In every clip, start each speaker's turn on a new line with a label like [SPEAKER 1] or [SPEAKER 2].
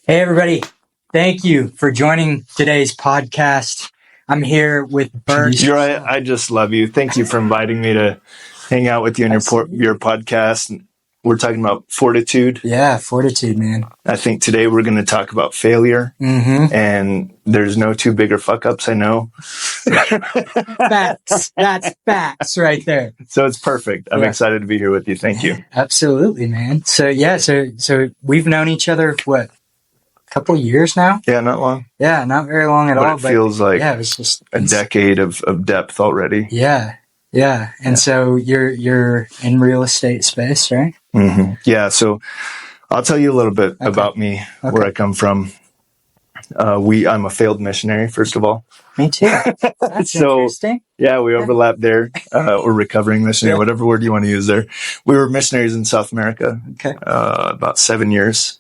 [SPEAKER 1] Hey, everybody. Thank you for joining today's podcast. I'm here with Burke.
[SPEAKER 2] Uriah, I just love you. Thank you for inviting me to hang out with you on your podcast. We're talking about Fortitude.
[SPEAKER 1] Yeah, Fortitude, man.
[SPEAKER 2] I think today we're going to talk about failure.
[SPEAKER 1] Mm-hmm.
[SPEAKER 2] And there's no two bigger fuck-ups, I know.
[SPEAKER 1] Facts. That's facts right there.
[SPEAKER 2] So it's perfect. I'm excited to be here with you. Thank you.
[SPEAKER 1] Absolutely, man. So we've known each other, what, a couple years now?
[SPEAKER 2] Yeah, not long.
[SPEAKER 1] Yeah, not very long at all.
[SPEAKER 2] But it feels like
[SPEAKER 1] it was just
[SPEAKER 2] a decade of depth already.
[SPEAKER 1] Yeah. And so you're in real estate space, right?
[SPEAKER 2] Mm-hmm. Yeah. So I'll tell you a little bit about me, where I come from. I'm a failed missionary, first of all.
[SPEAKER 1] Me too. That's interesting.
[SPEAKER 2] Yeah, we overlap there. Or recovering missionary, whatever word you want to use there. We were missionaries in South America. About 7 years.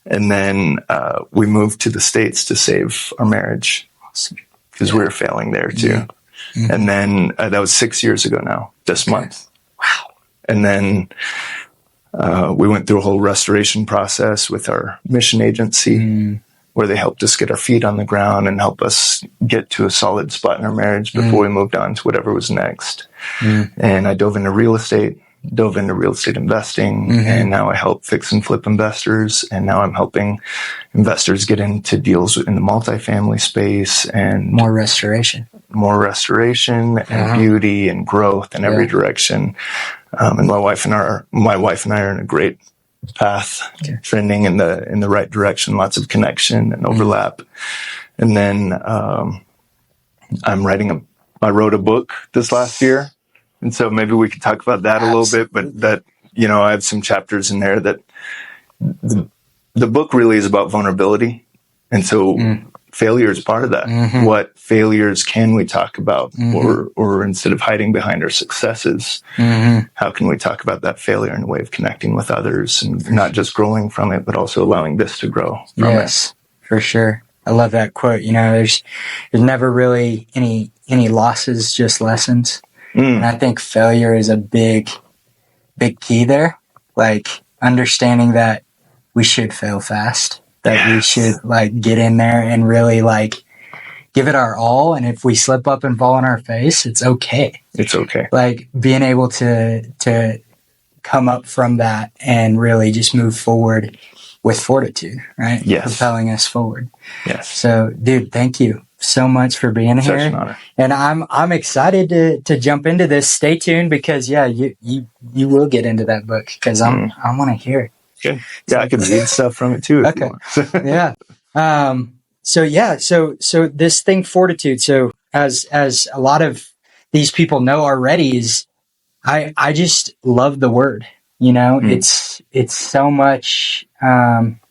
[SPEAKER 2] And then we moved to the States to save our marriage. Awesome. Because we were failing there too. Mm-hmm. And then that was 6 years ago now, this month.
[SPEAKER 1] Wow.
[SPEAKER 2] And then we went through a whole restoration process with our mission agency, where they helped us get our feet on the ground and help us get to a solid spot in our marriage before we moved on to whatever was next. And I dove into real estate investing, and now I help fix and flip investors. And now I'm helping investors get into deals in the multifamily space and
[SPEAKER 1] more restoration
[SPEAKER 2] and beauty and growth in every direction. And my wife and I are in a great path, trending in the right direction, lots of connection and overlap. And then, I wrote a book this last year. And so maybe we could talk about that a little bit, but that, I have some chapters in there that the book really is about vulnerability. And so failure is part of that. What failures can we talk about? Or instead of hiding behind our successes, how can we talk about that failure in a way of connecting with others and not just growing from it, but also allowing this to grow from it?
[SPEAKER 1] Yes, for sure. I love that quote. There's never really any losses, just lessons. And I think failure is a big key there. Like understanding that we should fail fast, that we should get in there and really give it our all. And if we slip up and fall on our face, it's okay.
[SPEAKER 2] It's okay.
[SPEAKER 1] Being able to come up from that and really just move forward with fortitude, right?
[SPEAKER 2] Yes.
[SPEAKER 1] Propelling us forward.
[SPEAKER 2] Yes.
[SPEAKER 1] So, dude, thank you so much for being here.
[SPEAKER 2] Such an honor.
[SPEAKER 1] And I'm excited to jump into this. Stay tuned because you will get into that book because I want to hear it.
[SPEAKER 2] Good. Yeah, I can read stuff from it too.
[SPEAKER 1] Okay. Yeah. So this thing, Fortitude. So as a lot of these people know already, is I just love the word. It's so much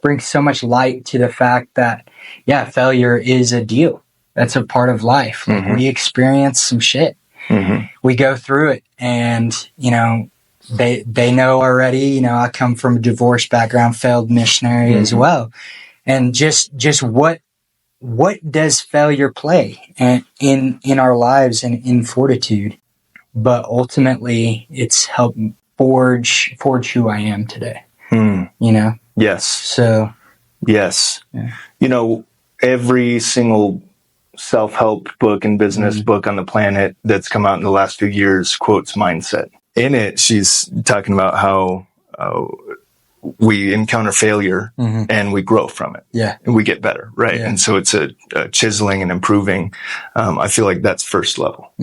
[SPEAKER 1] brings so much light to the fact that failure is a deal. That's a part of life. We experience some shit. We go through it, and they know already. I come from a divorce background, failed missionary as well, and just what does failure play in our lives and in Fortitude? But ultimately, it's helped forge who I am today.
[SPEAKER 2] Yes.
[SPEAKER 1] So.
[SPEAKER 2] Yes. Yeah. Every single self-help book and business book on the planet that's come out in the last few years quotes mindset. In it, she's talking about how we encounter failure and we grow from it. Yeah. And we get better, right? Yeah. And so it's a chiseling and improving. I feel like that's first level.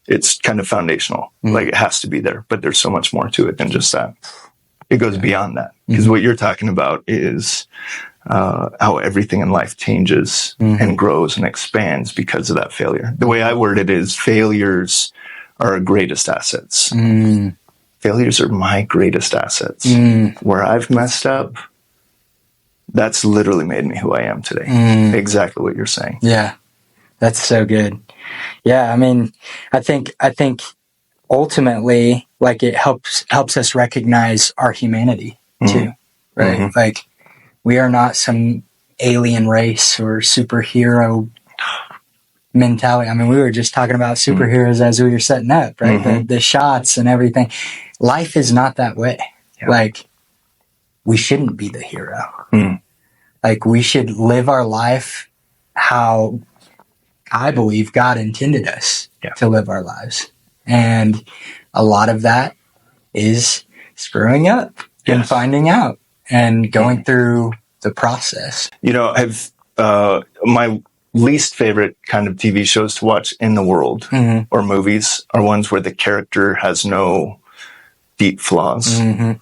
[SPEAKER 2] It's kind of foundational. It has to be there, but there's so much more to it than just that. It goes beyond that, because what you're talking about is how everything in life changes and grows and expands because of that failure. The way I word it is failures are our greatest assets. Failures are my greatest assets. Where I've messed up, that's literally made me who I am today. Exactly what you're saying.
[SPEAKER 1] Yeah, that's so good. Yeah, I mean, I think ultimately, it helps us recognize our humanity too, right? We are not some alien race or superhero mentality. I mean, we were just talking about superheroes as we were setting up, right? The shots and everything. Life is not that way. Yeah. We shouldn't be the hero. Like, we should live our life how I believe God intended us to live our lives. And a lot of that is screwing up and finding out and going through the process.
[SPEAKER 2] You know, my least favorite kind of TV shows to watch in the world or movies are ones where the character has no deep flaws. You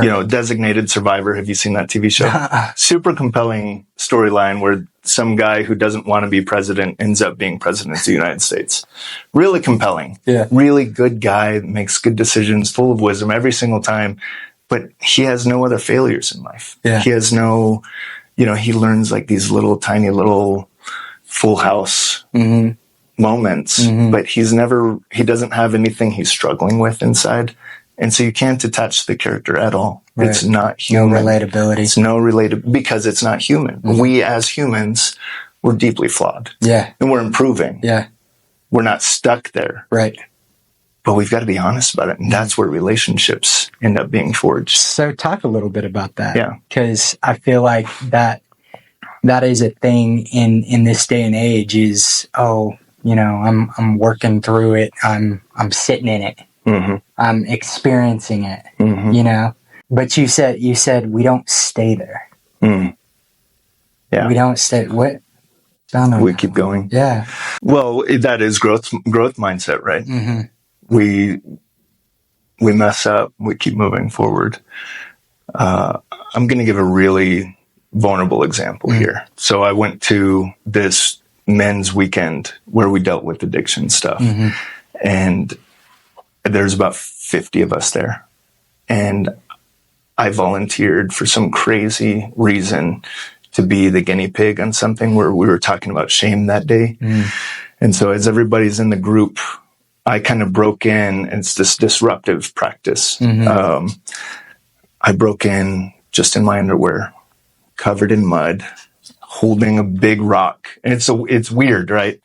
[SPEAKER 2] know, Designated Survivor. Have you seen that TV show? Super compelling storyline where some guy who doesn't want to be president ends up being president of the United States. Really compelling. Yeah. Really good guy, makes good decisions, full of wisdom every single time. But he has no other failures in life. Yeah. He has no, you know, he learns like these little tiny little Full House moments, but he doesn't have anything he's struggling with inside. And so you can't attach to the character at all. Right. It's not human.
[SPEAKER 1] No relatability.
[SPEAKER 2] It's no relatability because it's not human. We as humans, we're deeply flawed. Yeah. And we're improving. Yeah. We're not stuck there. Right. But we've got to be honest about it. And that's where relationships end up being forged.
[SPEAKER 1] So talk a little bit about that. Yeah. Because I feel like that is a thing in this day and age is, you know, I'm working through it. I'm sitting in it. I'm experiencing it, you know, but you said we don't stay there. Yeah. We don't stay. What?
[SPEAKER 2] We keep going. Yeah. Well, that is growth mindset, right? We mess up. We keep moving forward. I'm going to give a really vulnerable example here. So I went to this men's weekend where we dealt with addiction stuff, and there's about 50 of us there. And I volunteered for some crazy reason to be the guinea pig on something where we were talking about shame that day. And so as everybody's in the group, I kind of broke in, and it's this disruptive practice. I broke in just in my underwear, covered in mud, holding a big rock. And it's weird, right?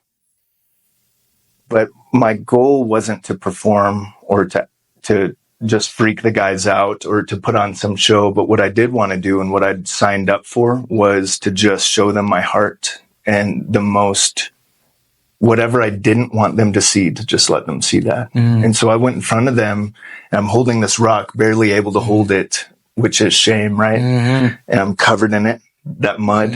[SPEAKER 2] But my goal wasn't to perform or to just freak the guys out or to put on some show. But what I did want to do and what I'd signed up for was to just show them my heart and whatever I didn't want them to see, to just let them see that. And so I went in front of them, and I'm holding this rock, barely able to hold it, which is shame, right? And I'm covered in it, that mud.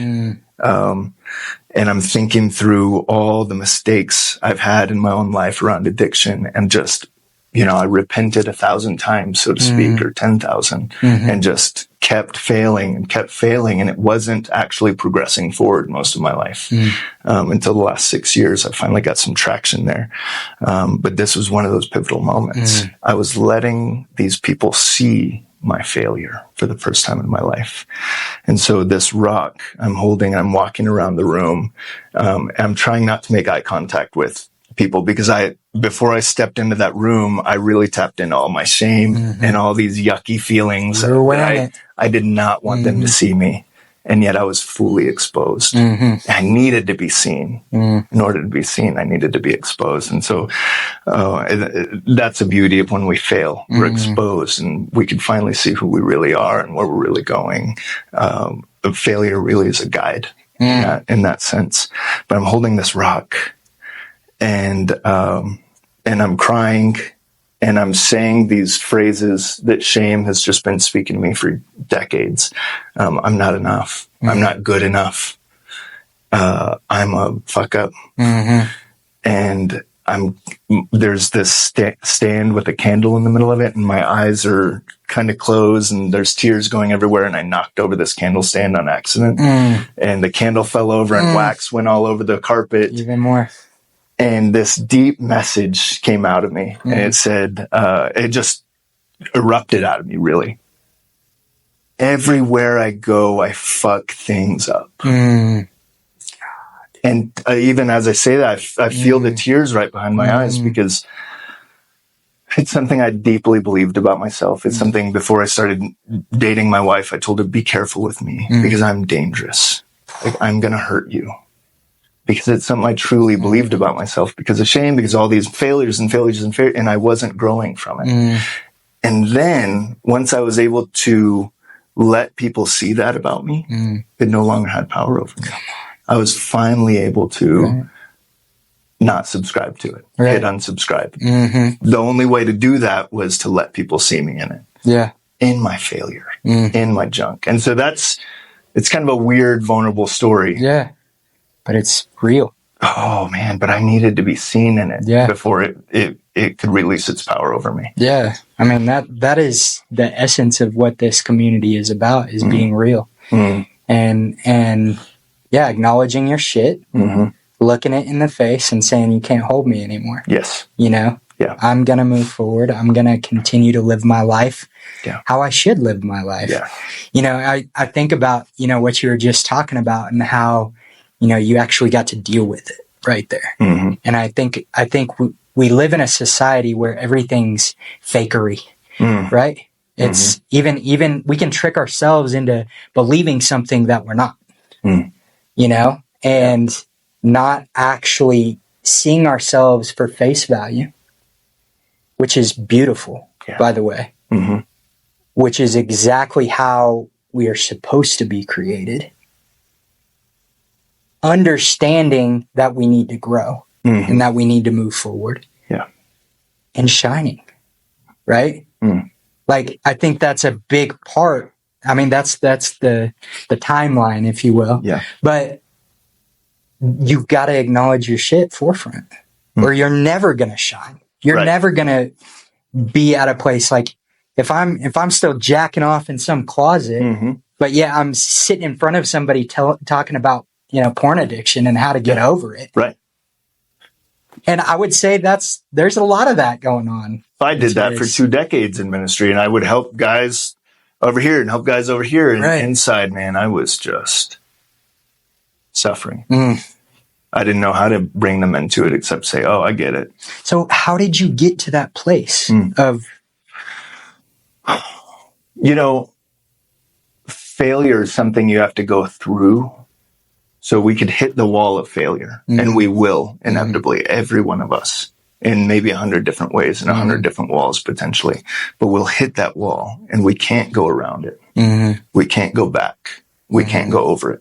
[SPEAKER 2] And I'm thinking through all the mistakes I've had in my own life around addiction, and just, you know, I repented 1,000 times, so to speak, or 10,000, and just kept failing. And it wasn't actually progressing forward most of my life until the last 6 years. I finally got some traction there. But this was one of those pivotal moments. I was letting these people see my failure for the first time in my life. And so this rock I'm holding, I'm walking around the room. I'm trying not to make eye contact with people because before I stepped into that room, I really tapped into all my shame and all these yucky feelings. I did not want them to see me. And yet I was fully exposed. I needed to be seen. In order to be seen, I needed to be exposed. And so that's the beauty of when we fail. We're exposed, and we can finally see who we really are and where we're really going. Failure really is a guide in that sense. But I'm holding this rock, and I'm crying, and I'm saying these phrases that shame has just been speaking to me for decades. I'm not enough. I'm not good enough. I'm a fuck up. And there's this stand with a candle in the middle of it, and my eyes are kind of closed, and there's tears going everywhere. And I knocked over this candle stand on accident, and the candle fell over, and wax went all over the carpet.
[SPEAKER 1] Even more.
[SPEAKER 2] And this deep message came out of me, and it said, it just erupted out of me, really. Everywhere I go, I fuck things up. And even as I say that, I feel the tears right behind my eyes, because it's something I deeply believed about myself. It's something before I started dating my wife, I told her, be careful with me because I'm dangerous. Like, I'm going to hurt you. Because it's something I truly believed about myself, because of shame, because all these failures, and I wasn't growing from it. And then once I was able to let people see that about me, it no longer had power over me. I was finally able to not subscribe to it, hit unsubscribe. The only way to do that was to let people see me in it.
[SPEAKER 1] Yeah.
[SPEAKER 2] In my failure, in my junk. And so it's kind of a weird, vulnerable story.
[SPEAKER 1] Yeah. But it's real.
[SPEAKER 2] Oh man, but I needed to be seen in it before it could release its power over me.
[SPEAKER 1] Yeah. I mean, that is the essence of what this community is about, is being real. And acknowledging your shit, looking it in the face and saying, you can't hold me anymore.
[SPEAKER 2] Yes.
[SPEAKER 1] You know?
[SPEAKER 2] Yeah.
[SPEAKER 1] I'm going to move forward. I'm going to continue to live my life how I should live my life.
[SPEAKER 2] Yeah.
[SPEAKER 1] You know, I think about, what you were just talking about and how, you actually got to deal with it right there. And I think we live in a society where everything's fakery, right? It's even we can trick ourselves into believing something that we're not, and not actually seeing ourselves for face value, which is beautiful, by the way, which is exactly how we are supposed to be created. Understanding that we need to grow and that we need to move forward.
[SPEAKER 2] Yeah.
[SPEAKER 1] And shining, right? Like, I think that's a big part. I mean, that's the timeline, if you will.
[SPEAKER 2] Yeah.
[SPEAKER 1] But you've got to acknowledge your shit forefront, or you're never going to shine. You're never going to be at a place like, if I'm still jacking off in some closet, but I'm sitting in front of somebody talking about, porn addiction and how to get over it.
[SPEAKER 2] Right.
[SPEAKER 1] And I would say there's a lot of that going on.
[SPEAKER 2] I did that for 2 decades in ministry, and I would help guys over here and help guys over here. And inside, man, I was just suffering. I didn't know how to bring them into it except say, oh, I get it.
[SPEAKER 1] So how did you get to that place of...
[SPEAKER 2] failure is something you have to go through. So we could hit the wall of failure, and we will inevitably, every one of us, in maybe 100 different ways and 100 different walls potentially. But we'll hit that wall, and we can't go around it. We can't go back. We can't go over it.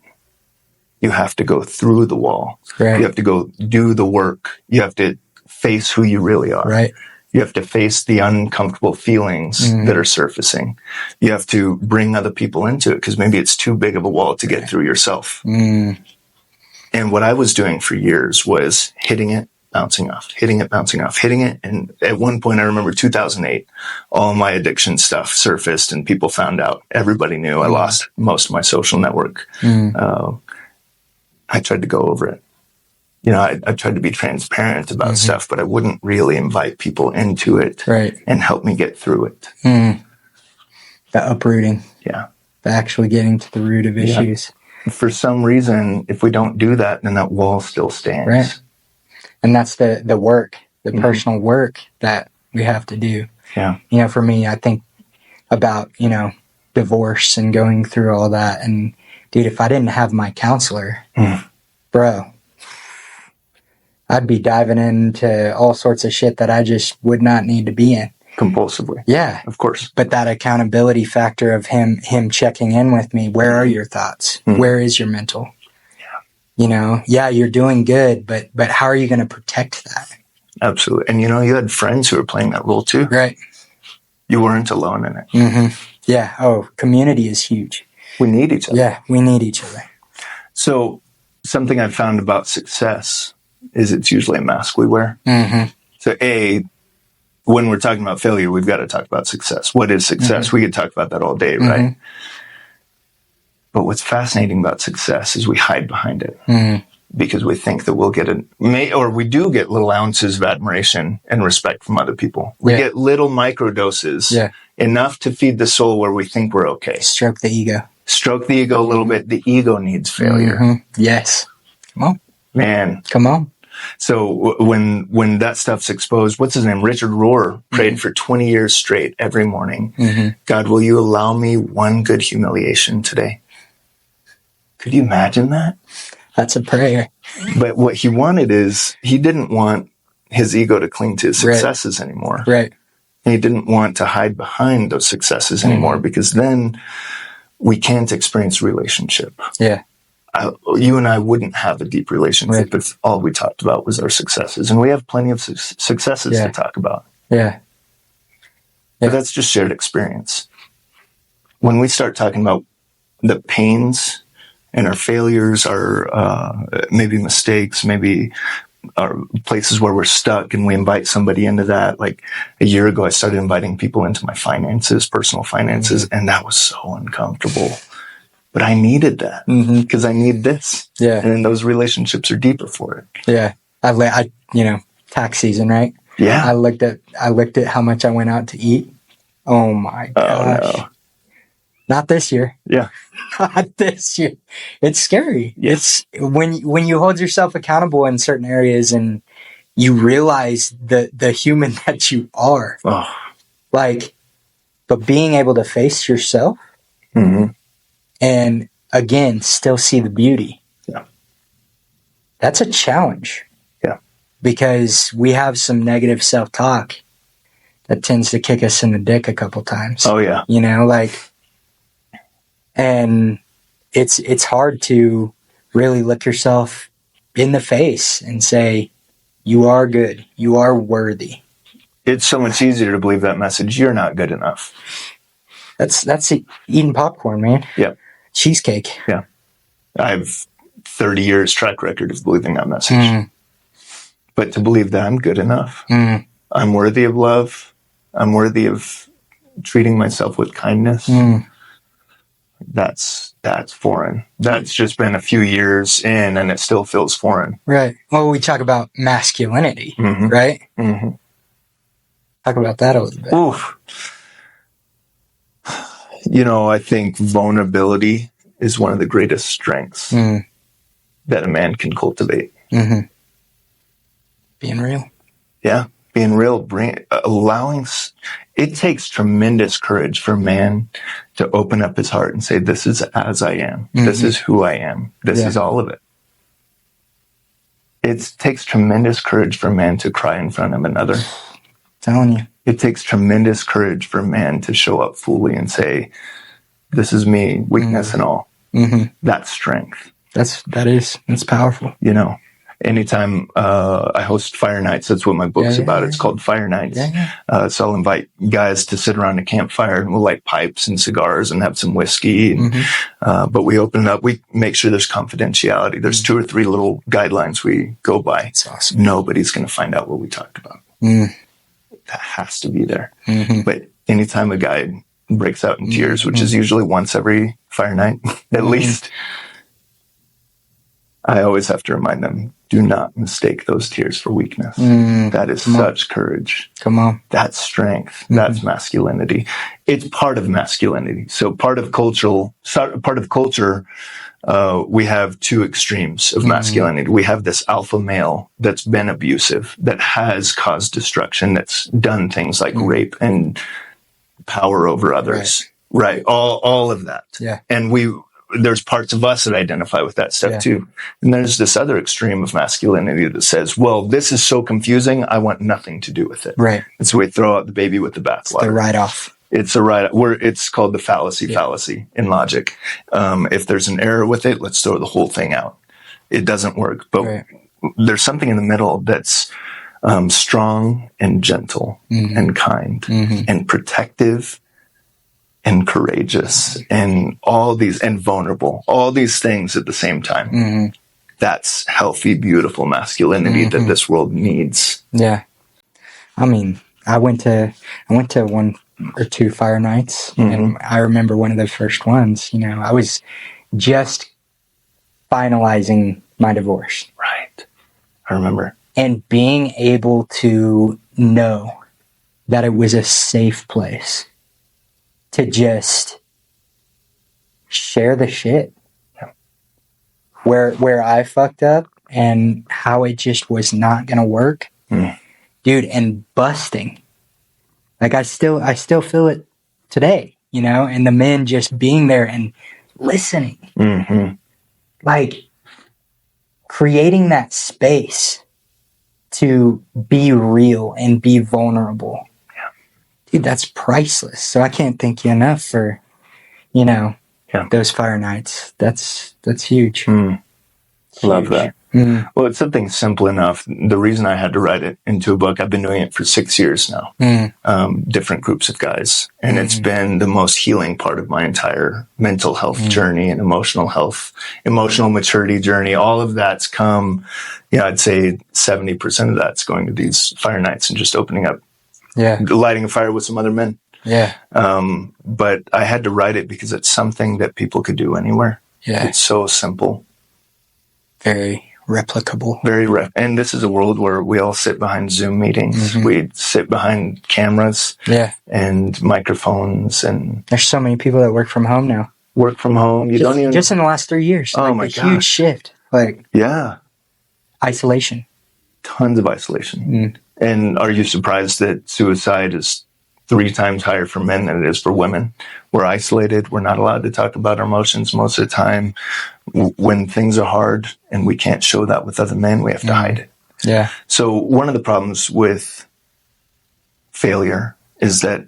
[SPEAKER 2] You have to go through the wall. You have to go do the work. You have to face who you really are. You have to face the uncomfortable feelings that are surfacing. You have to bring other people into it, because maybe it's too big of a wall to get through yourself. And what I was doing for years was hitting it, bouncing off, hitting it, bouncing off, hitting it. And at one point, I remember 2008, all my addiction stuff surfaced and people found out. Everybody knew. I lost most of my social network. I tried to go over it. I tried to be transparent about stuff, but I wouldn't really invite people into it and help me get through it.
[SPEAKER 1] The uprooting.
[SPEAKER 2] Yeah.
[SPEAKER 1] The actually getting to the root of issues.
[SPEAKER 2] For some reason, if we don't do that, then that wall still stands.
[SPEAKER 1] Right. And that's the work, the personal work that we have to do.
[SPEAKER 2] Yeah.
[SPEAKER 1] For me, I think about, divorce and going through all that. And dude, if I didn't have my counselor, bro, I'd be diving into all sorts of shit that I just would not need to be in.
[SPEAKER 2] Compulsively.
[SPEAKER 1] Yeah.
[SPEAKER 2] Of course.
[SPEAKER 1] But that accountability factor of him checking in with me, where are your thoughts? Where is your mental? You're doing good, but how are you going to protect that?
[SPEAKER 2] Absolutely. And you had friends who were playing that role too.
[SPEAKER 1] Right.
[SPEAKER 2] You weren't alone in it.
[SPEAKER 1] Yeah. Oh, community is huge.
[SPEAKER 2] We need each other.
[SPEAKER 1] Yeah, we need each other.
[SPEAKER 2] So something I've found about success is it's usually a mask we wear. So when we're talking about failure, we've got to talk about success. What is success? We could talk about that all day, right? But what's fascinating about success is we hide behind it because we think that we'll get we do get little ounces of admiration and respect from other people. We get little micro doses, enough to feed the soul where we think we're okay.
[SPEAKER 1] Stroke the ego.
[SPEAKER 2] Stroke the ego a little bit. The ego needs failure.
[SPEAKER 1] Yes. Come on.
[SPEAKER 2] Man.
[SPEAKER 1] Come on.
[SPEAKER 2] So when that stuff's exposed, what's his name? Richard Rohr prayed for 20 years straight every morning. God, will you allow me one good humiliation today? Could you imagine that?
[SPEAKER 1] That's a prayer.
[SPEAKER 2] But what he wanted is he didn't want his ego to cling to his successes anymore.
[SPEAKER 1] Right.
[SPEAKER 2] And he didn't want to hide behind those successes anymore, because then we can't experience relationship.
[SPEAKER 1] Yeah.
[SPEAKER 2] You and I wouldn't have a deep relationship if all we talked about was our successes. And we have plenty of successes to talk about.
[SPEAKER 1] Yeah.
[SPEAKER 2] But that's just shared experience. When we start talking about the pains and our failures, our maybe mistakes, maybe our places where we're stuck, and we invite somebody into that. Like a year ago, I started inviting people into my finances, personal finances, and that was so uncomfortable. But I needed that because I need this.
[SPEAKER 1] Yeah.
[SPEAKER 2] And those relationships are deeper for it.
[SPEAKER 1] Yeah. I tax season, right?
[SPEAKER 2] Yeah.
[SPEAKER 1] I looked at how much I went out to eat. Oh my gosh. Oh, no. Not this year.
[SPEAKER 2] Yeah.
[SPEAKER 1] Not this year. It's scary. Yes. It's when you hold yourself accountable in certain areas and you realize the human that you are.
[SPEAKER 2] Oh.
[SPEAKER 1] But being able to face yourself and again still see the beauty.
[SPEAKER 2] Yeah.
[SPEAKER 1] That's a challenge.
[SPEAKER 2] Yeah.
[SPEAKER 1] Because we have some negative self-talk that tends to kick us in the dick a couple times.
[SPEAKER 2] Oh yeah.
[SPEAKER 1] And it's hard to really look yourself in the face and say, you are good. You are worthy.
[SPEAKER 2] It's so much easier to believe that message. You're not good enough.
[SPEAKER 1] That's eating popcorn, man.
[SPEAKER 2] Yeah.
[SPEAKER 1] Cheesecake.
[SPEAKER 2] Yeah. I have 30 years track record of believing that message. But to believe that I'm good enough, I'm worthy of love, I'm worthy of treating myself with kindness, that's foreign. That's just been a few years in and it still feels foreign.
[SPEAKER 1] Right. Well, we talk about masculinity, right?
[SPEAKER 2] Mm-hmm.
[SPEAKER 1] Talk about that a little bit.
[SPEAKER 2] Oof. I think vulnerability is one of the greatest strengths that a man can cultivate.
[SPEAKER 1] Being real.
[SPEAKER 2] Yeah. Being real, it takes tremendous courage for a man to open up his heart and say, this is as I am. This is who I am. This is all of it. It takes tremendous courage for a man to cry in front of another.
[SPEAKER 1] Telling you.
[SPEAKER 2] It takes tremendous courage for a man to show up fully and say, this is me, weakness and all. That's strength.
[SPEAKER 1] That's powerful.
[SPEAKER 2] Anytime I host fire nights, that's what my book's about. It's called Fire Nights. So I'll invite guys to sit around a campfire and we'll light pipes and cigars and have some whiskey. But we open it up. We make sure there's confidentiality. There's 2 or 3 little guidelines we go by.
[SPEAKER 1] That's awesome.
[SPEAKER 2] Nobody's going to find out what we talked about. That has to be there. But anytime a guy breaks out in tears, which is usually once every fire night, at least, I always have to remind them, do not mistake those tears for weakness. That is such courage.
[SPEAKER 1] Come on.
[SPEAKER 2] That's strength. That's masculinity. It's part of masculinity. So part of culture, we have 2 extremes of masculinity. We have this alpha male that's been abusive, that has caused destruction, that's done things like rape and power over others. Right. All of that.
[SPEAKER 1] Yeah.
[SPEAKER 2] And there's parts of us that identify with that stuff too. And there's this other extreme of masculinity that says, well, this is so confusing, I want nothing to do with it.
[SPEAKER 1] Right.
[SPEAKER 2] And so we throw out the baby with the bathwater.
[SPEAKER 1] The write-off.
[SPEAKER 2] It's called the fallacy in logic. If there's an error with it, let's throw the whole thing out. It doesn't work. But there's something in the middle that's strong and gentle and kind and protective and courageous and and vulnerable, all these things at the same time. That's healthy, beautiful masculinity that this world needs.
[SPEAKER 1] Yeah. I mean, I went to 1 or 2 fire nights and I remember one of the first ones, I was just finalizing my divorce.
[SPEAKER 2] Right. I remember.
[SPEAKER 1] And being able to know that it was a safe place to just share the shit. Where I fucked up and how it just was not going to work. Dude, and busting. Like I still feel it today, and the men just being there and listening. Like creating that space to be real and be vulnerable. Dude, that's priceless. So I can't thank you enough for, those fire nights. That's huge.
[SPEAKER 2] Love that. Well, it's something simple enough. The reason I had to write it into a book, I've been doing it for 6 years now, different groups of guys. And it's been the most healing part of my entire mental health journey and emotional maturity journey. All of that's come, I'd say 70% of that's going to these fire nights and just opening up, lighting a fire with some other men. Yeah. But I had to write it because it's something that people could do anywhere. Yeah. It's so simple.
[SPEAKER 1] Very replicable.
[SPEAKER 2] And this is a world where we all sit behind Zoom meetings. We sit behind cameras and microphones. And
[SPEAKER 1] there's so many people that work from home now. Just in the last 3 years.
[SPEAKER 2] Oh, my gosh.
[SPEAKER 1] Huge shift. Isolation.
[SPEAKER 2] Tons of isolation. And are you surprised that suicide is 3 times higher for men than it is for women? We're isolated. We're not allowed to talk about our emotions most of the time. When things are hard and we can't show that with other men, we have to hide it. Yeah. So one of the problems with failure is that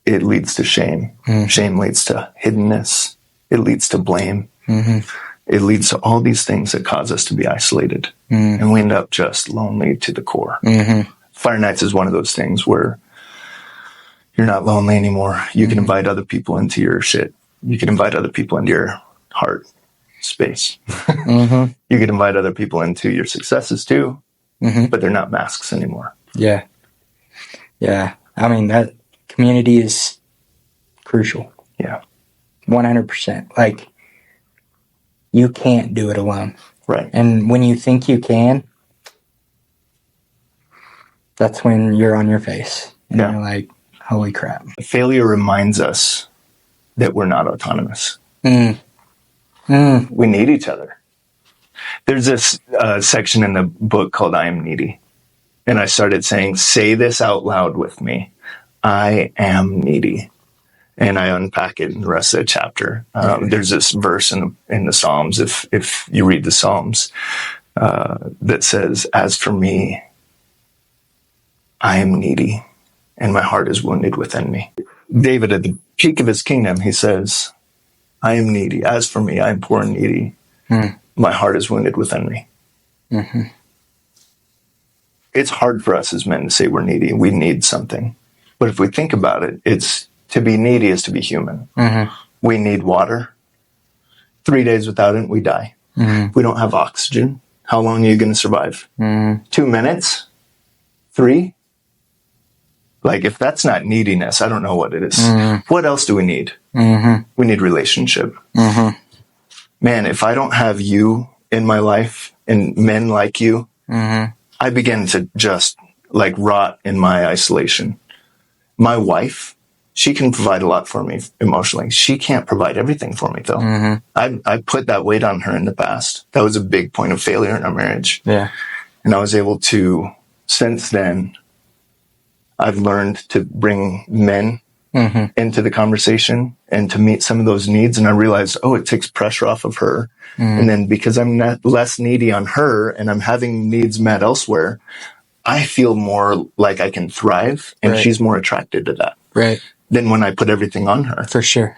[SPEAKER 2] it leads to shame. Shame leads to hiddenness. It leads to blame. It leads to all these things that cause us to be isolated. And we end up just lonely to the core. Fire nights is one of those things where you're not lonely anymore. You can invite other people into your shit. You can invite other people into your heart space. You can invite other people into your successes too, but they're not masks anymore. Yeah.
[SPEAKER 1] I mean, that community is crucial. 100%. Like, you can't do it alone.
[SPEAKER 2] Right.
[SPEAKER 1] And when you think you can, that's when you're on your face. And you're like, holy crap.
[SPEAKER 2] Failure reminds us that we're not autonomous. We need each other. There's this section in the book called I Am Needy. And I started saying, say this out loud with me. I am needy. And I unpack it in the rest of the chapter. There's this verse in the Psalms, if you read the Psalms, that says, as for me, I am needy, and my heart is wounded within me. David, at the peak of his kingdom, he says, I am needy. As for me, I am poor and needy. My heart is wounded within me. It's hard for us as men to say we're needy. We need something. But if we think about it, it's to be needy is to be human. We need water. 3 days without it, we die. We don't have oxygen. How long are you going to survive? 2 minutes? 3? Like, if that's not neediness, I don't know what it is. What else do we need? We need relationship. Man, if I don't have you in my life and men like you, I begin to just like rot in my isolation. My wife, she can provide a lot for me emotionally. She can't provide everything for me, though. I put that weight on her in the past. That was a big point of failure in our marriage. And I was able to, since then, I've learned to bring men into the conversation and to meet some of those needs. And I realized, it takes pressure off of her. And then because I'm not less needy on her and I'm having needs met elsewhere, I feel more like I can thrive, and she's more attracted to that than when I put everything on her.
[SPEAKER 1] For sure.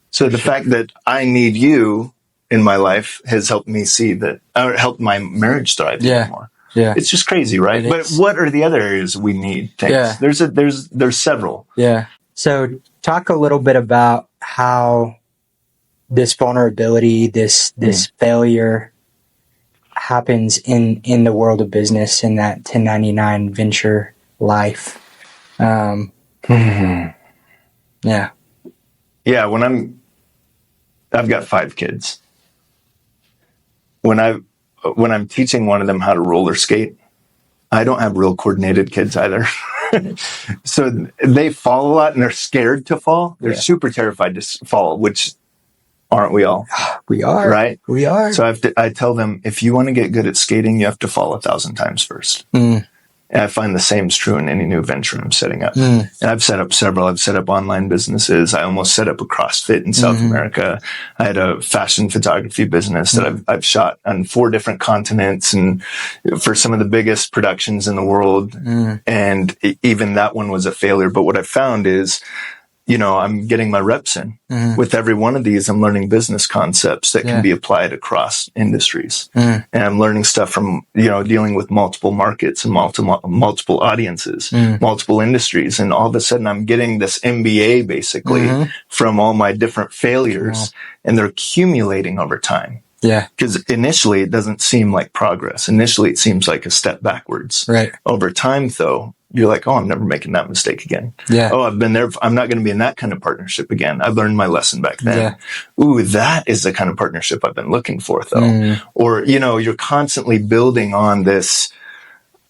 [SPEAKER 2] So the fact that I need you in my life has helped me see that, or helped my marriage thrive even more. It's just crazy, right? But what are the other areas we need? There's several.
[SPEAKER 1] So talk a little bit about how this vulnerability, this failure happens in the world of business, in that 1099 venture life.
[SPEAKER 2] When I've got 5 kids. When I'm teaching one of them how to roller skate, I don't have real coordinated kids either. So they fall a lot and they're scared to fall. They're super terrified to fall, which aren't we all?
[SPEAKER 1] We are.
[SPEAKER 2] Right?
[SPEAKER 1] We are.
[SPEAKER 2] So I tell them, if you want to get good at skating, you have to fall 1,000 times first. And I find the same is true in any new venture I'm setting up. And I've set up several. I've set up online businesses. I almost set up a CrossFit in South America. I had a fashion photography business that I've shot on 4 different continents and for some of the biggest productions in the world. And even that one was a failure. But what I found is I'm getting my reps in. With every one of these, I'm learning business concepts that can be applied across industries. And I'm learning stuff from, dealing with multiple markets and multiple audiences, multiple industries. And all of a sudden I'm getting this MBA basically from all my different failures, and they're accumulating over time.
[SPEAKER 1] Yeah.
[SPEAKER 2] Because initially it doesn't seem like progress. Initially it seems like a step backwards.
[SPEAKER 1] Right.
[SPEAKER 2] Over time though, you're like, oh, I'm never making that mistake again.
[SPEAKER 1] Yeah.
[SPEAKER 2] Oh, I've been there. I'm not going to be in that kind of partnership again. I learned my lesson back then.
[SPEAKER 1] Yeah.
[SPEAKER 2] Ooh, that is the kind of partnership I've been looking for though. Or, you're constantly building on this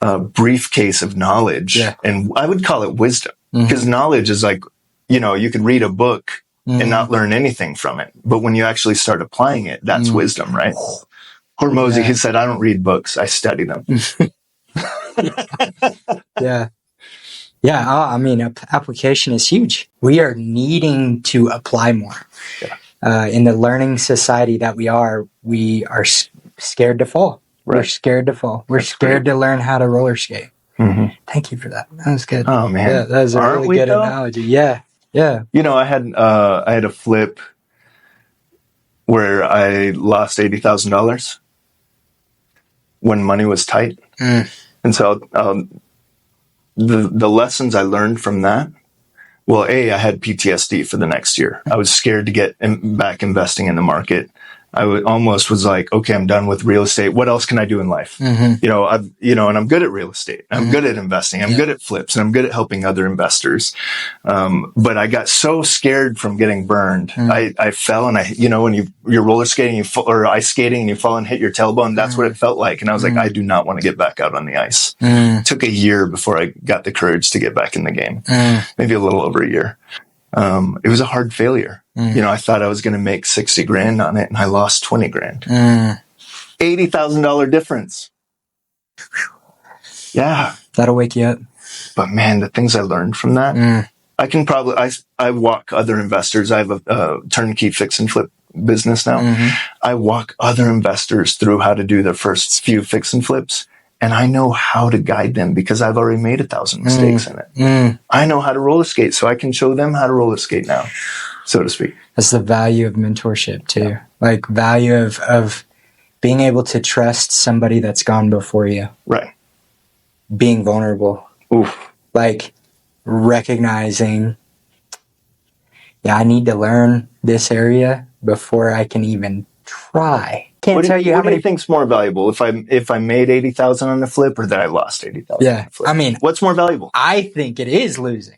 [SPEAKER 2] briefcase of knowledge.
[SPEAKER 1] Yeah.
[SPEAKER 2] And I would call it wisdom, because knowledge is like, you could read a book and not learn anything from it. But when you actually start applying it, that's wisdom, right? Hormozy, he said, I don't read books. I study them.
[SPEAKER 1] Yeah. I mean, application is huge. We are needing to apply more. In the learning society that we are scared to fall. Right. We're scared to fall. We're scared to learn how to roller skate. Thank you for that. That was good.
[SPEAKER 2] Oh man,
[SPEAKER 1] yeah, that was a really good analogy. Yeah.
[SPEAKER 2] I had a flip where I lost $80,000 when money was tight. And so the lessons I learned from that, well, I had PTSD for the next year. I was scared to get back investing in the market. I almost was like, okay, I'm done with real estate. What else can I do in life? And I'm good at real estate. I'm good at investing. I'm good at flips, and I'm good at helping other investors. But I got so scared from getting burned. I fell, and when you're roller skating, or ice skating, and you fall and hit your tailbone, that's what it felt like. And I was like, I do not want to get back out on the ice. It took a year before I got the courage to get back in the game. Maybe a little over a year. It was a hard failure. I thought I was going to make 60 grand on it, and I lost 20 grand. $80,000 difference. Yeah.
[SPEAKER 1] That'll wake you up.
[SPEAKER 2] But man, the things I learned from that, I can probably, I walk other investors. I have a turnkey fix and flip business now. I walk other investors through how to do their first few fix and flips. And I know how to guide them because I've already made 1,000 mistakes in it. I know how to roller skate, so I can show them how to roller skate now, so to speak.
[SPEAKER 1] That's the value of mentorship too. Yeah. Like value of being able to trust somebody that's gone before you.
[SPEAKER 2] Right.
[SPEAKER 1] Being vulnerable.
[SPEAKER 2] Oof.
[SPEAKER 1] Like recognizing, I need to learn this area before I can even try.
[SPEAKER 2] What do you think's more valuable? If I made 80,000 on the flip, or that I lost 80,000?
[SPEAKER 1] Yeah, I mean,
[SPEAKER 2] what's more valuable?
[SPEAKER 1] I think it is losing,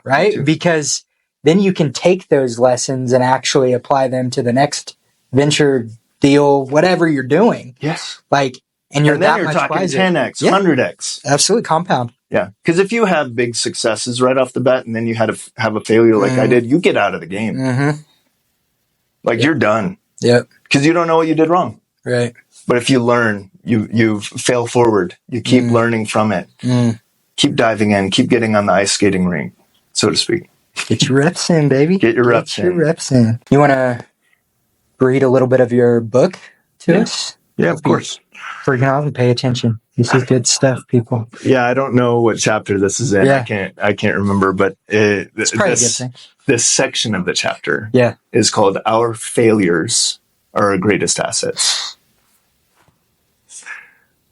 [SPEAKER 1] right? Because then you can take those lessons and actually apply them to the next venture, deal, whatever you're doing.
[SPEAKER 2] Yes,
[SPEAKER 1] and you're
[SPEAKER 2] talking
[SPEAKER 1] wiser.
[SPEAKER 2] 10x, 100x,
[SPEAKER 1] absolutely compound.
[SPEAKER 2] Yeah, because if you have big successes right off the bat, and then you had to have a failure like I did, you get out of the game. You're done.
[SPEAKER 1] Yep.
[SPEAKER 2] Because you don't know what you did wrong.
[SPEAKER 1] Right.
[SPEAKER 2] But if you learn, you fail forward. You keep learning from it. Keep diving in. Keep getting on the ice skating rink, so to speak.
[SPEAKER 1] Get your reps in, baby.
[SPEAKER 2] Get your reps in.
[SPEAKER 1] You want to read a little bit of your book to us?
[SPEAKER 2] Yeah, of course.
[SPEAKER 1] Freaking out and pay attention. This is good stuff, people.
[SPEAKER 2] Yeah, I don't know what chapter this is in. Yeah. I can't remember, but
[SPEAKER 1] it's probably a good thing.
[SPEAKER 2] This section of the chapter is called Our Failures Are Our Greatest Assets.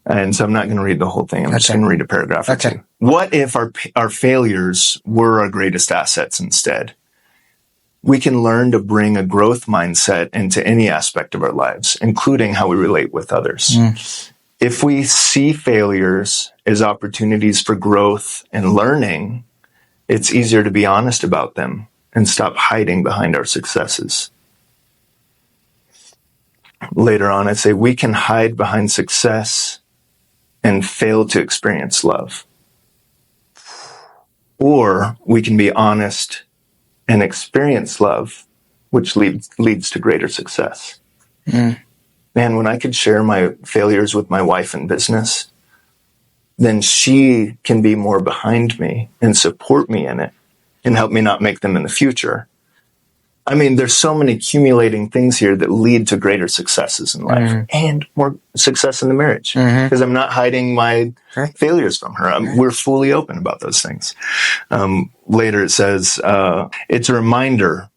[SPEAKER 2] And so I'm not going to read the whole thing. I'm just going to read a paragraph or two. What if our failures were our greatest assets instead? We can learn to bring a growth mindset into any aspect of our lives, including how we relate with others. If we see failures as opportunities for growth and learning, it's easier to be honest about them and stop hiding behind our successes. Later on, I say we can hide behind success and fail to experience love. Or we can be honest and experience love, which leads to greater success. Man, when I could share my failures with my wife in business, then she can be more behind me and support me in it and help me not make them in the future. I mean, there's so many accumulating things here that lead to greater successes in life and more success in the marriage, because I'm not hiding my failures from her. We're fully open about those things. Later it says, it's a reminder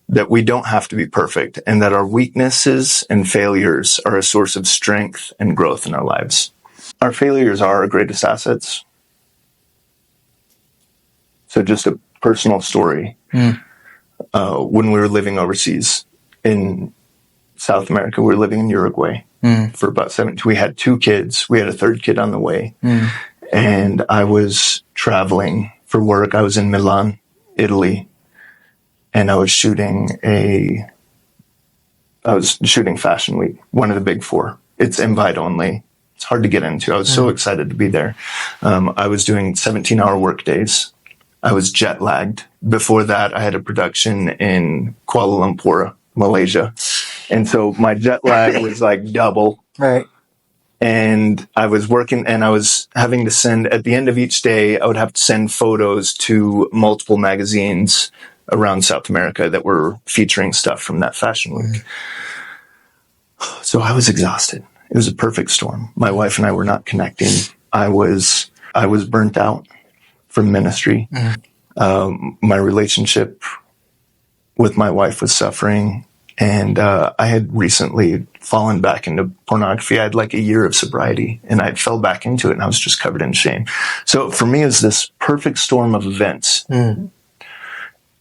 [SPEAKER 2] that we don't have to be perfect and that our weaknesses and failures are a source of strength and growth in our lives. Our failures are our greatest assets. So just a personal story. When we were living overseas in South America, we were living in Uruguay for about 7. We had 2 kids. We had a 3rd kid on the way. And I was traveling for work. I was in Milan, Italy. And I was shooting Fashion Week, one of the big 4. It's invite only. It's hard to get into. I was so excited to be there. I was doing 17-hour work days. I was jet lagged. Before that, I had a production in Kuala Lumpur, Malaysia. And so my jet lag was like double.
[SPEAKER 1] Right.
[SPEAKER 2] And I was working, and I was having to send, at the end of each day, I would have to send photos to multiple magazines around South America that were featuring stuff from that Fashion Week. So I was exhausted. It was a perfect storm. My wife and I were not connecting. I was burnt out from ministry. My relationship with my wife was suffering, and I had recently fallen back into pornography. I had like a year of sobriety, and I fell back into it, and I was just covered in shame. So for me, it was this perfect storm of events.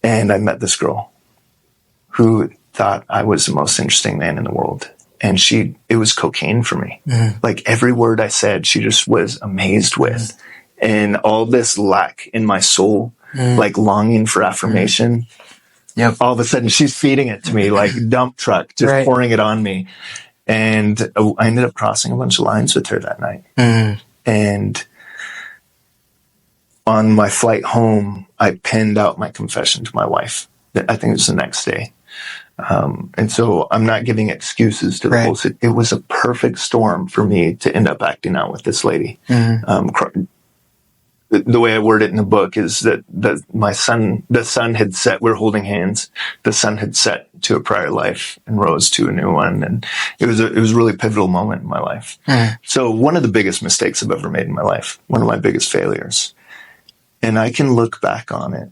[SPEAKER 2] And I met this girl who thought I was the most interesting man in the world. And it was cocaine for me. Like every word I said, she just was amazed with. And all this lack in my soul, like longing for affirmation. Yep. All of a sudden she's feeding it to me like dump truck, just pouring it on me. And I ended up crossing a bunch of lines with her that night. And on my flight home, I penned out my confession to my wife. I think it was the next day. And so I'm not giving excuses to the whole situation. It was a perfect storm for me to end up acting out with this lady. The way I word it in the book is that the sun had set, we're holding hands. The sun had set to a prior life and rose to a new one. And it was a really pivotal moment in my life. So one of the biggest mistakes I've ever made in my life, one of my biggest failures. And I can look back on it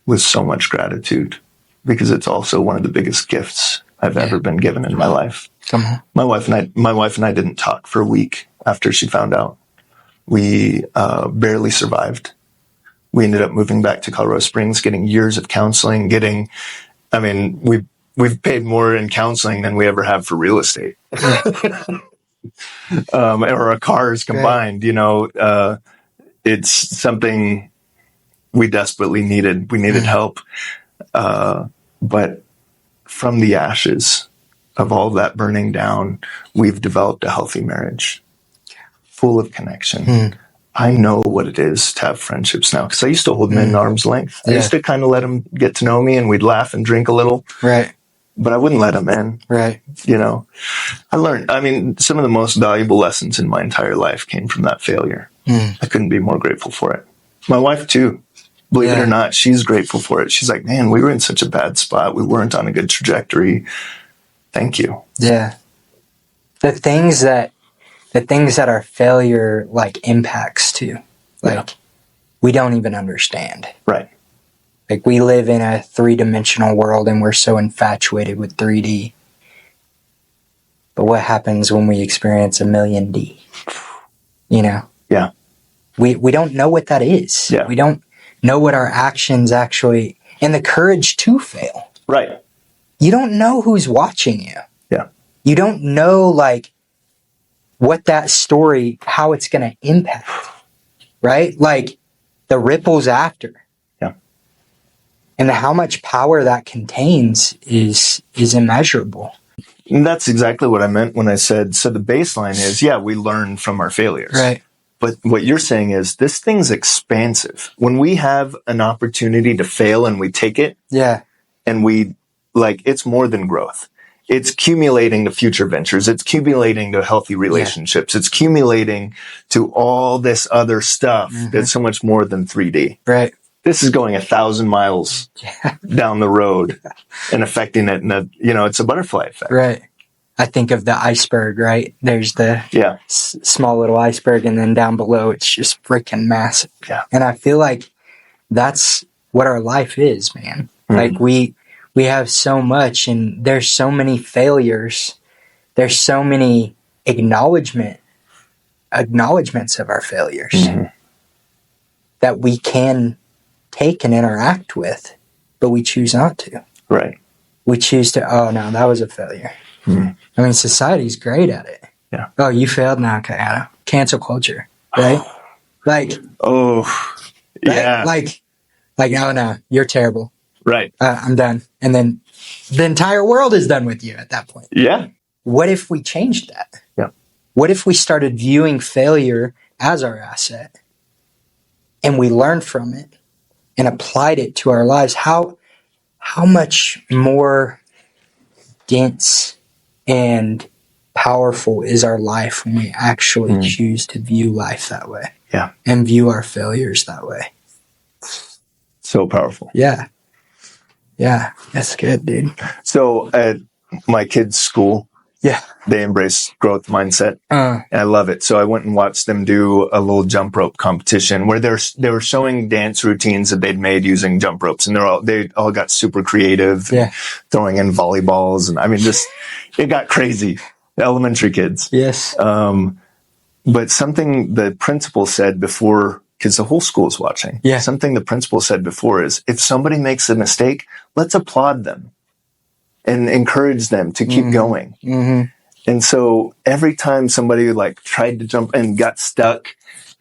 [SPEAKER 2] with so much gratitude, because it's also one of the biggest gifts I've ever been given in my life. My wife and I didn't talk for a week after she found out. We barely survived. We ended up moving back to Colorado Springs, getting years of counseling, we've paid more in counseling than we ever have for real estate. Or our cars combined, it's something we desperately needed. We needed help. But from the ashes of all that burning down, we've developed a healthy marriage full of connection. I know what it is to have friendships now, because I used to hold men at arm's length. I used to kind of let them get to know me, and we'd laugh and drink a little. But I wouldn't let them in. I learned, some of the most valuable lessons in my entire life came from that failure. I couldn't be more grateful for it. My wife too. Believe it or not, she's grateful for it. She's like, man, we were in such a bad spot. We weren't on a good trajectory. Thank you. Yeah.
[SPEAKER 1] The things that our failure impacts too, we don't even understand.
[SPEAKER 2] Right.
[SPEAKER 1] Like we live in a 3-dimensional world and we're so infatuated with 3D. But what happens when we experience 1,000,000D?
[SPEAKER 2] Yeah.
[SPEAKER 1] We don't know what that is.
[SPEAKER 2] Yeah.
[SPEAKER 1] We don't know what our actions actually, and the courage to fail.
[SPEAKER 2] Right.
[SPEAKER 1] You don't know who's watching you.
[SPEAKER 2] Yeah.
[SPEAKER 1] You don't know what that story, how it's going to impact, right? Like the ripples after.
[SPEAKER 2] Yeah.
[SPEAKER 1] And how much power that contains is immeasurable.
[SPEAKER 2] And that's exactly what I meant when I said, so the baseline is, we learn from our failures.
[SPEAKER 1] Right.
[SPEAKER 2] But what you're saying is this thing's expansive. When we have an opportunity to fail and we take it, and it's more than growth. It's accumulating to future ventures. It's accumulating to healthy relationships. It's accumulating to all this other stuff that's so much more than 3D.
[SPEAKER 1] Right.
[SPEAKER 2] This is going 1,000 miles down the road and affecting it. And, it's a butterfly effect.
[SPEAKER 1] Right. I think of the iceberg, right? There's the small little iceberg, and then down below, it's just freaking massive.
[SPEAKER 2] Yeah.
[SPEAKER 1] And I feel like that's what our life is, man. Mm-hmm. Like we have so much, and there's so many failures. There's so many acknowledgments of our failures that we can take and interact with, but we choose not to.
[SPEAKER 2] Right.
[SPEAKER 1] We choose to, oh no, that was a failure. I mean, society's great at it.
[SPEAKER 2] Yeah.
[SPEAKER 1] Oh, you failed? No, okay, I don't. Cancel culture, right?
[SPEAKER 2] Yeah.
[SPEAKER 1] Like, oh no, you're terrible.
[SPEAKER 2] Right.
[SPEAKER 1] I'm done. And then the entire world is done with you at that point.
[SPEAKER 2] Yeah.
[SPEAKER 1] What if we changed that?
[SPEAKER 2] Yeah.
[SPEAKER 1] What if we started viewing failure as our asset and we learned from it and applied it to our lives? How much more dense and powerful is our life when we actually choose to view life that way?
[SPEAKER 2] Yeah.
[SPEAKER 1] And view our failures that way.
[SPEAKER 2] So powerful.
[SPEAKER 1] Yeah. Yeah. That's good, dude.
[SPEAKER 2] So at my kids' school, they embrace growth mindset. And I love it. So I went and watched them do a little jump rope competition where they were showing dance routines that they'd made using jump ropes. And they all got super creative, throwing in volleyballs. And I mean, it got crazy. The elementary kids.
[SPEAKER 1] Yes.
[SPEAKER 2] But something the principal said before, because the whole school is watching.
[SPEAKER 1] Yeah.
[SPEAKER 2] Something the principal said before is, if somebody makes a mistake, let's applaud them and encourage them to keep going. Mm-hmm. And so every time somebody tried to jump and got stuck,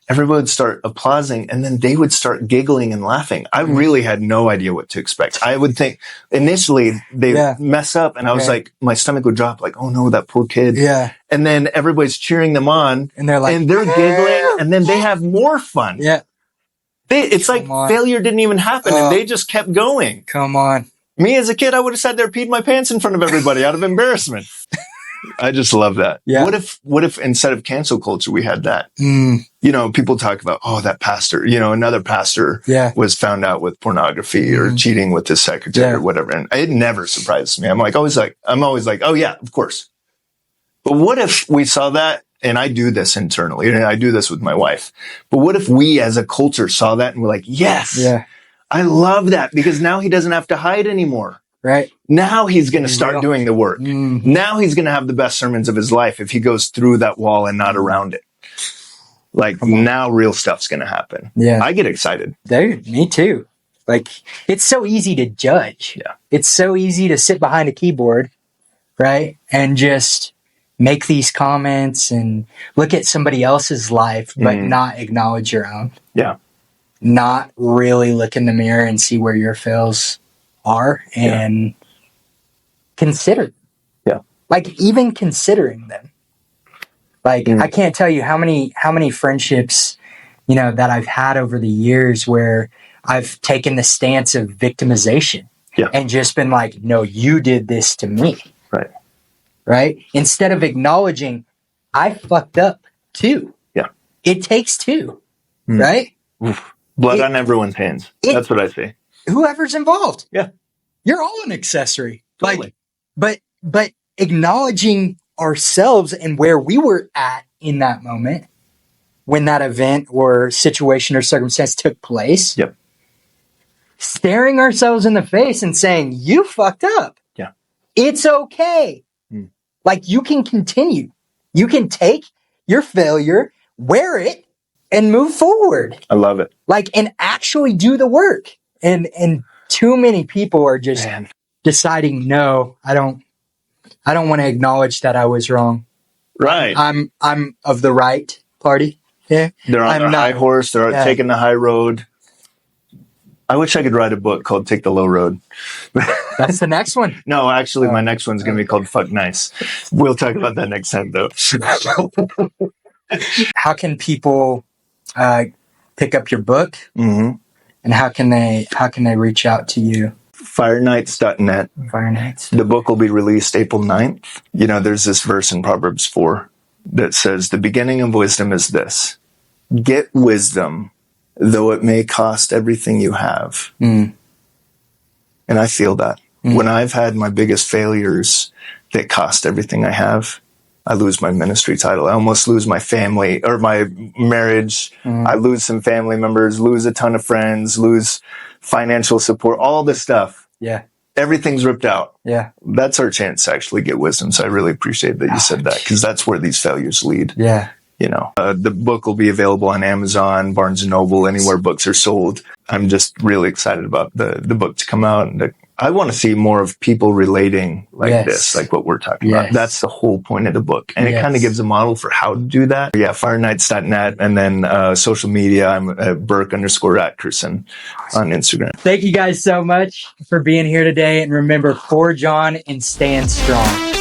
[SPEAKER 2] everybody would start applauding, and then they would start giggling and laughing. I really had no idea what to expect. I would think initially they mess up, and I was like, my stomach would drop, like, oh no, that poor kid.
[SPEAKER 1] Yeah.
[SPEAKER 2] And then everybody's cheering them on,
[SPEAKER 1] and they're
[SPEAKER 2] giggling, and then they have more fun.
[SPEAKER 1] Yeah.
[SPEAKER 2] It's like failure didn't even happen, and they just kept going.
[SPEAKER 1] Come on.
[SPEAKER 2] Me as a kid, I would have sat there, peed my pants in front of everybody out of embarrassment. I just love that.
[SPEAKER 1] Yeah.
[SPEAKER 2] What if instead of cancel culture, we had that? People talk about, that pastor, another pastor was found out with pornography or cheating with his secretary or whatever. And it never surprises me. I'm always like, oh yeah, of course. But what if we saw that? And I do this internally, and I do this with my wife. But what if we as a culture saw that and we're like, yes, I love that, because now he doesn't have to hide anymore.
[SPEAKER 1] Right.
[SPEAKER 2] Now he's going to start doing the work. Mm-hmm. Now he's going to have the best sermons of his life if he goes through that wall and not around it. Now real stuff's going to happen.
[SPEAKER 1] Yeah.
[SPEAKER 2] I get excited.
[SPEAKER 1] Dude, me too. It's so easy to judge.
[SPEAKER 2] Yeah.
[SPEAKER 1] It's so easy to sit behind a keyboard, right? And just make these comments and look at somebody else's life, but not acknowledge your own.
[SPEAKER 2] Yeah.
[SPEAKER 1] Not really look in the mirror and see where your fails are and consider them.
[SPEAKER 2] Yeah.
[SPEAKER 1] Even considering them. I can't tell you how many friendships, that I've had over the years where I've taken the stance of victimization and just been like, no, you did this to me.
[SPEAKER 2] Right.
[SPEAKER 1] Right. Instead of acknowledging I fucked up too.
[SPEAKER 2] Yeah.
[SPEAKER 1] It takes two. Right.
[SPEAKER 2] Blood on everyone's hands. That's what I say.
[SPEAKER 1] Whoever's involved.
[SPEAKER 2] Yeah.
[SPEAKER 1] You're all an accessory.
[SPEAKER 2] Totally.
[SPEAKER 1] But acknowledging ourselves and where we were at in that moment when that event or situation or circumstance took place.
[SPEAKER 2] Yep.
[SPEAKER 1] Staring ourselves in the face and saying, you fucked up.
[SPEAKER 2] Yeah.
[SPEAKER 1] It's okay. You can continue. You can take your failure, wear it, and move forward.
[SPEAKER 2] I love it.
[SPEAKER 1] And actually do the work. And too many people are just deciding, no, I don't want to acknowledge that I was wrong.
[SPEAKER 2] Right.
[SPEAKER 1] I'm of the right party. Yeah.
[SPEAKER 2] They're on their high horse. They're taking the high road. I wish I could write a book called Take the Low Road.
[SPEAKER 1] That's the next one.
[SPEAKER 2] No, actually, my next one's going to be called Fuck Nice. We'll talk about that next time, though.
[SPEAKER 1] How can people pick up your book?
[SPEAKER 2] Mm-hmm.
[SPEAKER 1] And how can they reach out to you?
[SPEAKER 2] Firenights.net.
[SPEAKER 1] Firenights.
[SPEAKER 2] The book will be released April 9th. There's this verse in Proverbs 4 that says, the beginning of wisdom is this: get wisdom though it may cost everything you have.
[SPEAKER 1] Mm.
[SPEAKER 2] And I feel that. When I've had my biggest failures that cost everything I have, I lose my ministry title. I almost lose my family or my marriage. I lose some family members, lose a ton of friends, lose financial support, all this stuff.
[SPEAKER 1] Yeah.
[SPEAKER 2] Everything's ripped out.
[SPEAKER 1] Yeah.
[SPEAKER 2] That's our chance to actually get wisdom. So I really appreciate that you said that, because that's where these failures lead.
[SPEAKER 1] Yeah.
[SPEAKER 2] You know, the book will be available on Amazon, Barnes and Noble, anywhere books are sold. I'm just really excited about the book to come out. And I want to see more of people relating like this, like what we're talking about. That's the whole point of the book. And it kind of gives a model for how to do that. Yeah, firenights.net. And then social media, I'm Burke_Atkerson on Instagram.
[SPEAKER 1] Thank you guys so much for being here today. And remember, forge on and stand strong.